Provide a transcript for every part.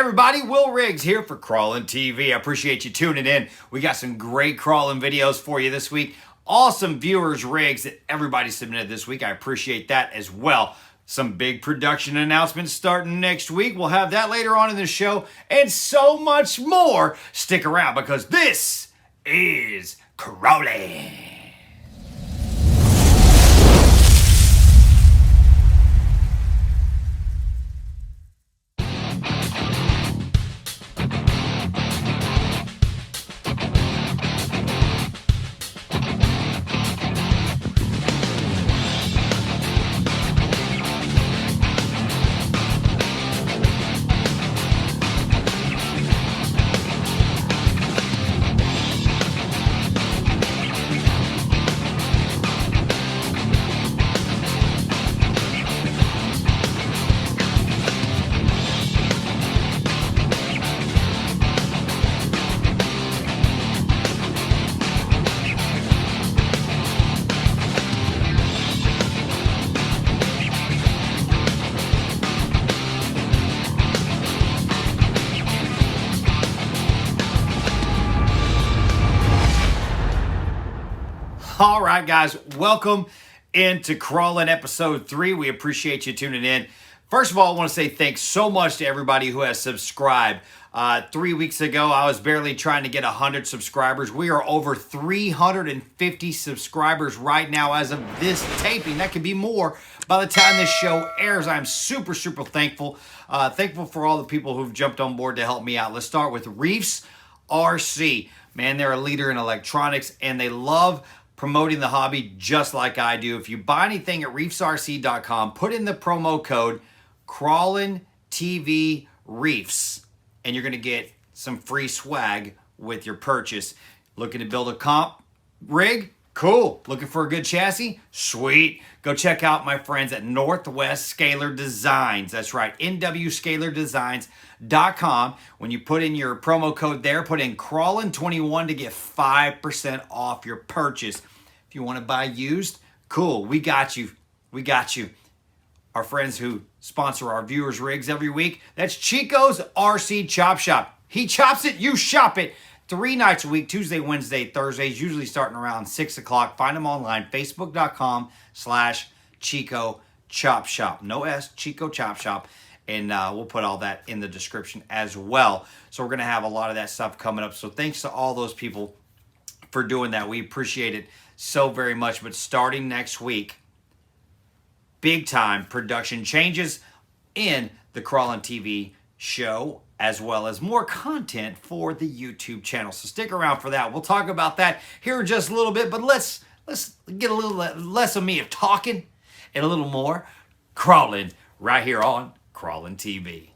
everybody, Will Riggs here for Crawlin TV. I appreciate you tuning in. We got some great crawling videos for you this week. Awesome viewers rigs that everybody submitted this week. I appreciate that as well. Some big production announcements starting next week. We'll have that later on in the show and so much more. Stick around because this is Crawlin. All right, guys, welcome into Crawlin episode 3. We appreciate you tuning in. First of all, I want to say thanks so much to everybody who has subscribed. 3 weeks ago, I was barely trying to get 100 subscribers. We are over 350 subscribers right now as of this taping. That could be more by the time this show airs. I'm super, super thankful. Thankful for all the people who've jumped on board to help me out. Let's start with Reefs RC. Man, they're a leader in electronics, and they love promoting the hobby just like I do. If you buy anything at reefsrc.com, put in the promo code Crawlin TV Reefs, and you're going to get some free swag with your purchase. Looking to build a comp rig? Cool. Looking for a good chassis? Sweet. Go check out my friends at Northwest Scalar Designs. That's right, nwscalardesigns.com. When you put in your promo code there, put in Crawlin21 to get 5% off your purchase. If you want to buy used, cool. We got you. We got you. Our friends who sponsor our viewers rigs every week, that's Chico's RC Chop Shop. He chops it, you shop it. 3 nights a week, Tuesday, Wednesday, Thursdays, usually starting around 6 o'clock. Find them online, facebook.com/Chico Chop Shop. No S, Chico Chop Shop. And we'll put all that in the description as well. So we're going to have a lot of that stuff coming up. So thanks to all those people for doing that. We appreciate it so very much. But starting next week, big time production changes in the Crawlin TV show, as well as more content for the YouTube channel. So stick around for that. We'll talk about that here in just a little bit, but let's get a little less of me of talking and a little more crawling right here on Crawlin TV.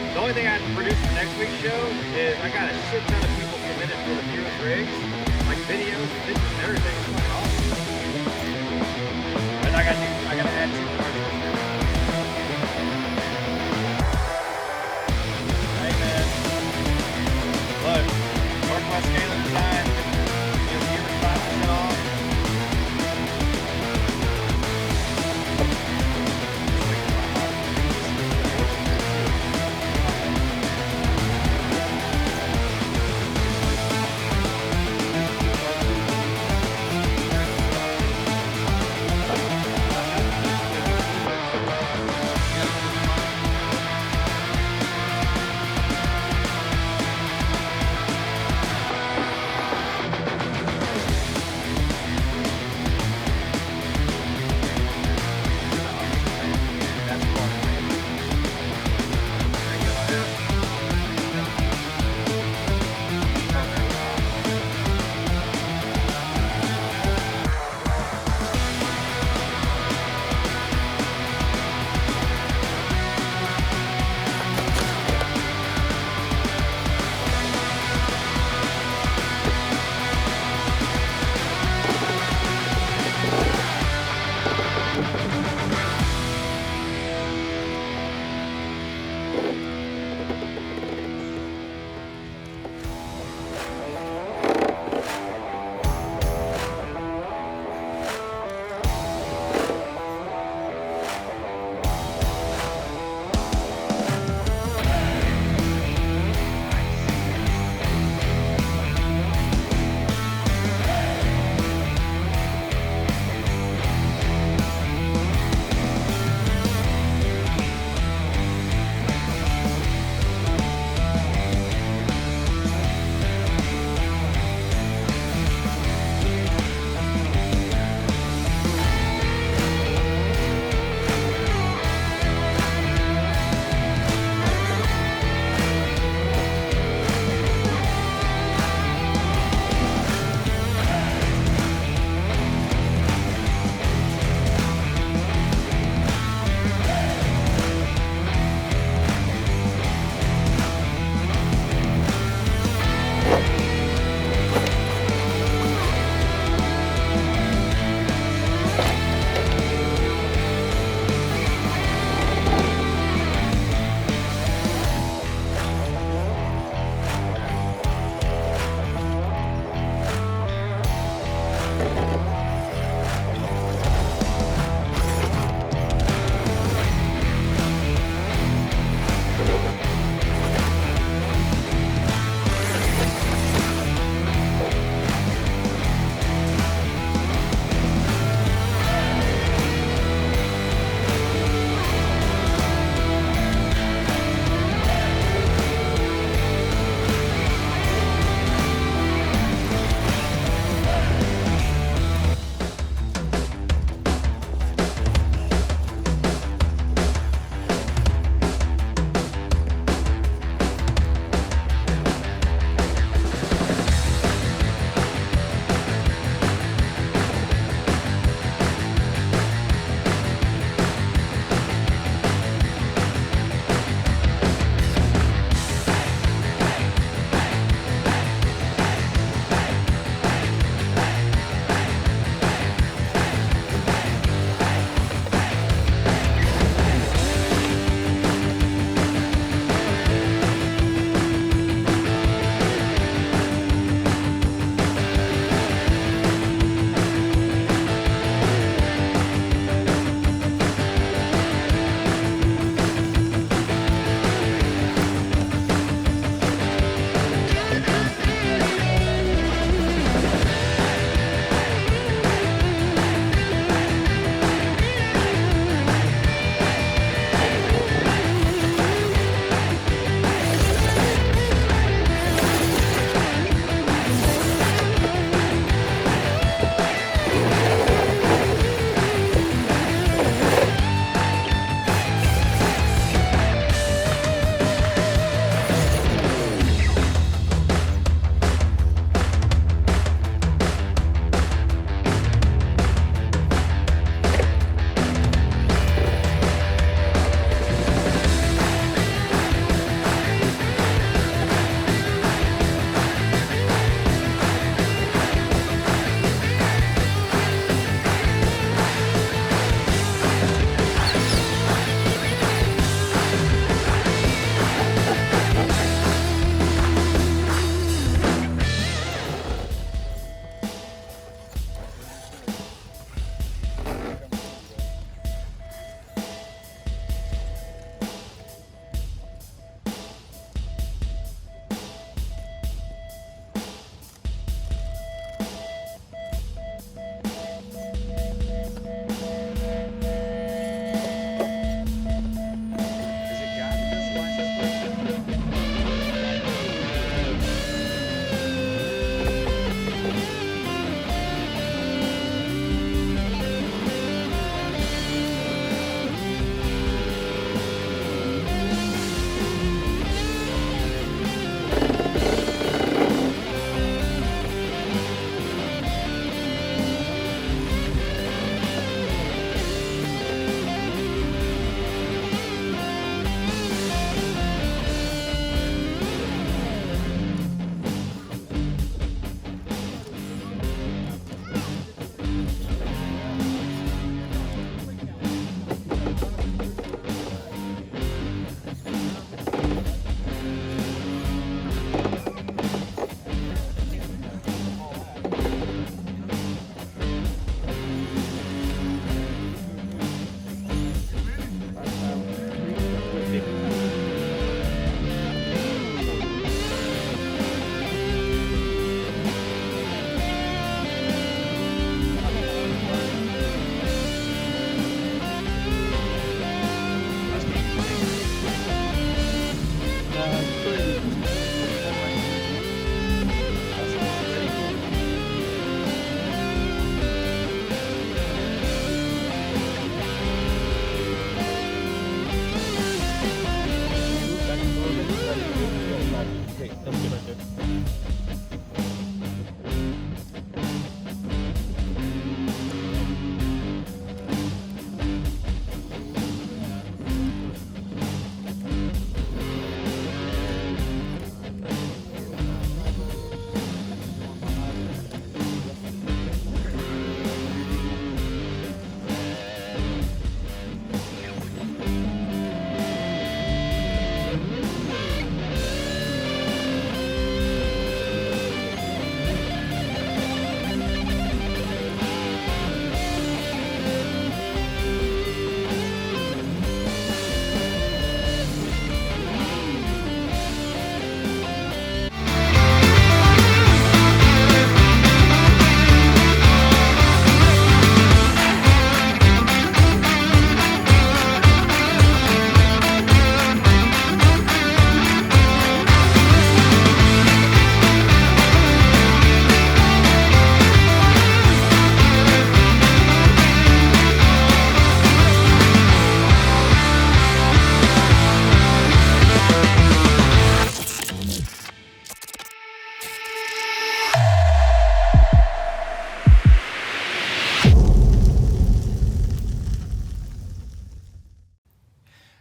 The only thing I have to produce for next week's show is I got a shit ton of people submitted for the viewers rigs, like videos, pictures, and everything. It's fucking awesome. And I gotta add 2 more. Hey man, look, Northwest Scaling Design, give viewers 5% off.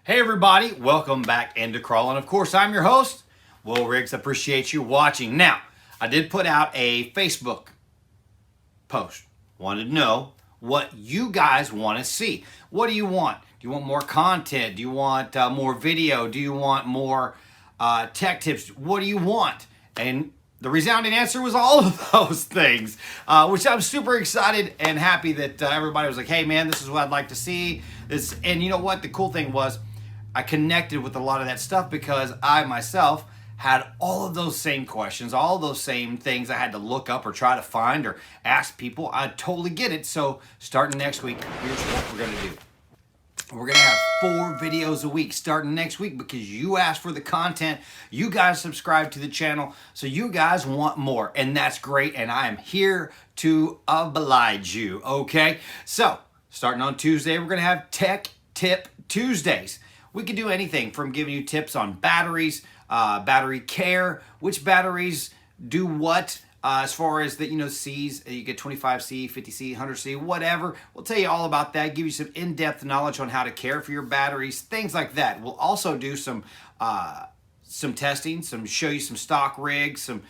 Hey everybody, welcome back into Crawlin. Of course, I'm your host, Will Riggs. I appreciate you watching. Now, I did put out a Facebook post. Wanted to know what you guys want to see. What do you want? Do you want more content? Do you want more video? Do you want more tech tips? What do you want? And the resounding answer was all of those things, which I'm super excited and happy that everybody was like, hey man, this is what I'd like to see. And you know what? The cool thing was I connected with a lot of that stuff because I myself had all of those same questions, all of those same things I had to look up or try to find or ask people. I totally get it. So starting next week, here's what we're going to do. We're going to have 4 videos a week starting next week because you asked for the content. You guys subscribe to the channel, so you guys want more, and that's great, and I am here to oblige you, okay? So starting on Tuesday, we're going to have Tech Tip Tuesdays. We could do anything from giving you tips on batteries, battery care, which batteries do what, as far as the C's, you get 25C, 50C, 100C, whatever. We'll tell you all about that, give you some in-depth knowledge on how to care for your batteries, things like that. We'll also do some testing, show you some stock rigs, some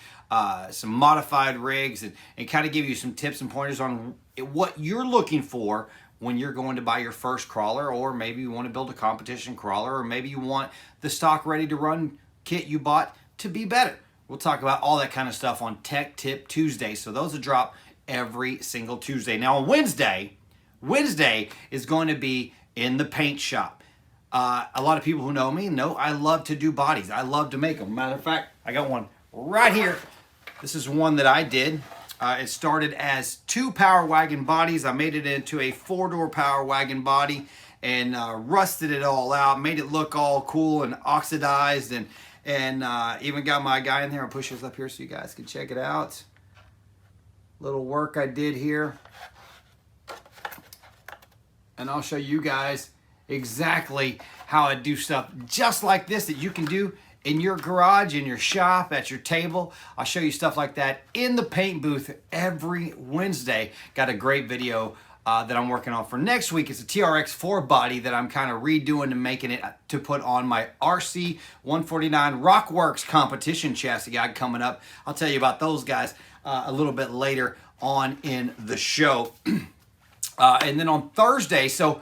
modified rigs, and kind of give you some tips and pointers on what you're looking for when you're going to buy your first crawler, or maybe you want to build a competition crawler, or maybe you want the stock ready to run kit you bought to be better. We'll talk about all that kind of stuff on Tech Tip Tuesday. So those will drop every single Tuesday. Now on Wednesday is going to be in the paint shop. A lot of people who know me know I love to do bodies. I love to make them. Matter of fact, I got one right here. This is one that I did. It started as 2 Power Wagon bodies. I made it into a 4-door Power Wagon body and rusted it all out, made it look all cool and oxidized, and even got my guy in there. I'll push this up here so you guys can check it out. Little work I did here. And I'll show you guys exactly how I do stuff just like this that you can do in your garage, in your shop, at your table. I'll show you stuff like that in the paint booth every Wednesday. Got a great video that I'm working on for next week. It's a TRX4 body that I'm kind of redoing and making it to put on my RC 149 Rockworks competition chassis guide coming up. I'll tell you about those guys a little bit later on in the show. And then on Thursday, so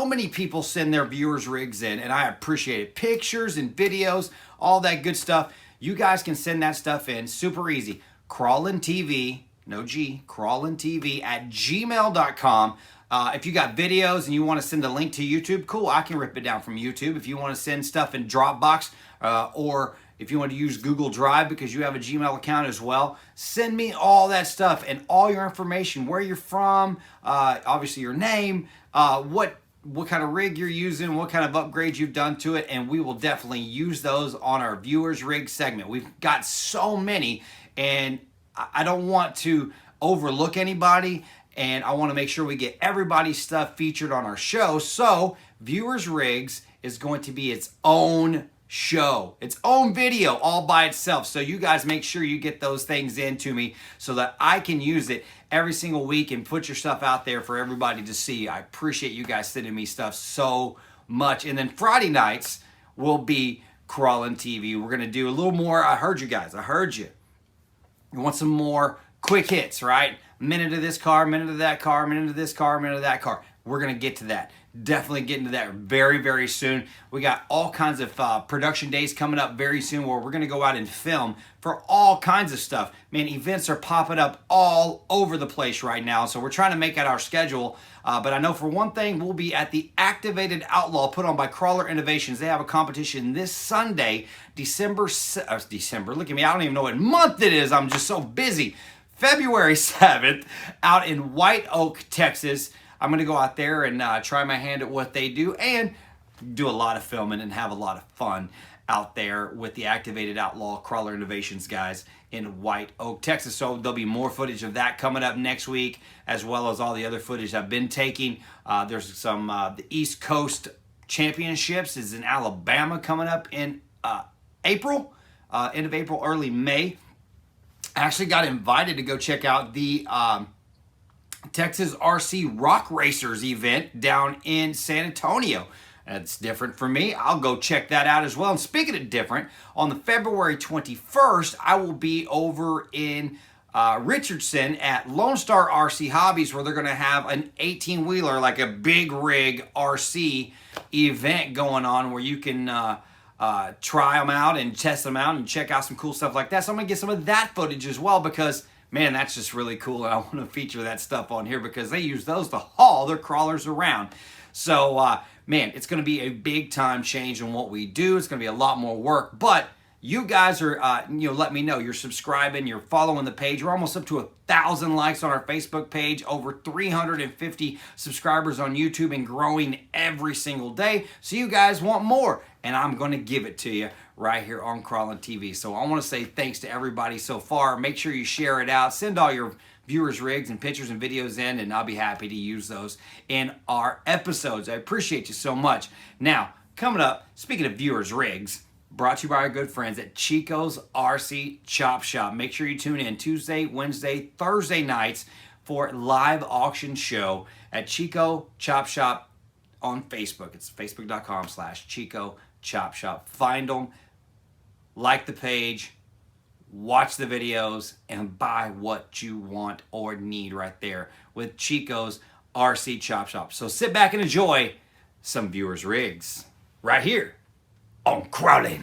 many people send their viewers rigs in, and I appreciate it. Pictures and videos, all that good stuff. You guys can send that stuff in super easy. Crawlin TV, no G, Crawlin TV at gmail.com. If you got videos and you want to send a link to YouTube, cool, I can rip it down from YouTube. If you want to send stuff in Dropbox, or if you want to use Google Drive because you have a Gmail account as well, send me all that stuff and all your information, where you're from, obviously your name, what kind of rig you're using, what kind of upgrades you've done to it, and we will definitely use those on our viewers rig segment. We've got so many, and I don't want to overlook anybody, and I want to make sure we get everybody's stuff featured on our show. So viewers rigs is going to be its own show, its own video all by itself. So you guys make sure you get those things into me so that I can use it every single week and put your stuff out there for everybody to see. I appreciate you guys sending me stuff so much. And then Friday nights will be Crawlin TV. We're going to do a little more. I heard you guys. I heard you. You want some more quick hits, right? Minute of this car, minute of that car, minute of this car, minute of that car. We're going to get to that. Definitely get into that very, very soon. We got all kinds of production days coming up very soon where we're going to go out and film for all kinds of stuff. Man, events are popping up all over the place right now, so we're trying to make out our schedule. But I know for one thing, we'll be at the Activated Outlaw put on by Crawler Innovations. They have a competition this Sunday, December, look at me, I don't even know what month it is. I'm just so busy. February 7th, out in White Oak, Texas. I'm going to go out there and try my hand at what they do and do a lot of filming and have a lot of fun out there with the Activated Outlaw Crawler Innovations guys in White Oak, Texas. So there'll be more footage of that coming up next week, as well as all the other footage I've been taking. There's some, the East Coast Championships is in Alabama coming up in April, end of April, early May. I actually got invited to go check out the Texas RC Rock Racers event down in San Antonio. That's different for me. I'll go check that out as well. And speaking of different, on the February 21st, I will be over in Richardson at Lone Star RC Hobbies, where they're going to have an 18-wheeler, like a big rig RC event going on, where you can try them out and test them out and check out some cool stuff like that. So I'm going to get some of that footage as well, because man, that's just really cool. And I want to feature that stuff on here because they use those to haul their crawlers around. So, man, it's going to be a big time change in what we do. It's going to be a lot more work, but you guys are, let me know. You're subscribing, you're following the page. We're almost up to 1,000 likes on our Facebook page, over 350 subscribers on YouTube, and growing every single day. So you guys want more, and I'm going to give it to you right here on Crawlin TV. So I want to say thanks to everybody so far. Make sure you share it out. Send all your viewers' rigs and pictures and videos in, and I'll be happy to use those in our episodes. I appreciate you so much. Now, coming up, speaking of viewers' rigs, brought to you by our good friends at Chico's RC Chop Shop. Make sure you tune in Tuesday, Wednesday, Thursday nights for a live auction show at Chico Chop Shop on Facebook. It's facebook.com/Chico Chop Shop. Find them, like the page, watch the videos, and buy what you want or need right there with Chico's RC Chop Shop. So sit back and enjoy some viewers' rigs right here on Crawlin.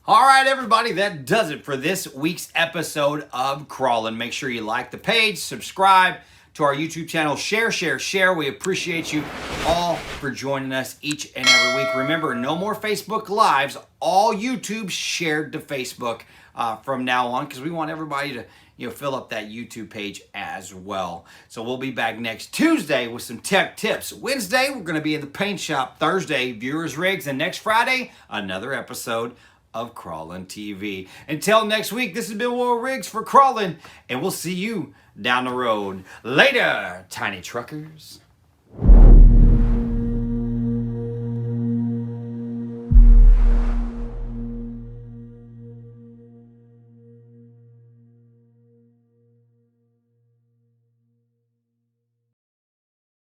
All right, everybody, that does it for this week's episode of Crawlin. Make sure you like the page, subscribe to our YouTube channel, share. We appreciate you all for joining us each and every week. Remember, no more Facebook Lives. All YouTube shared to Facebook from now on, because we want everybody to fill up that YouTube page as well. So we'll be back next Tuesday with some tech tips. Wednesday, we're going to be in the paint shop. Thursday, viewers rigs. And next Friday, another episode of Crawlin TV. Until next week, this has been Will Riggs for Crawlin, and we'll see you down the road. Later, tiny truckers.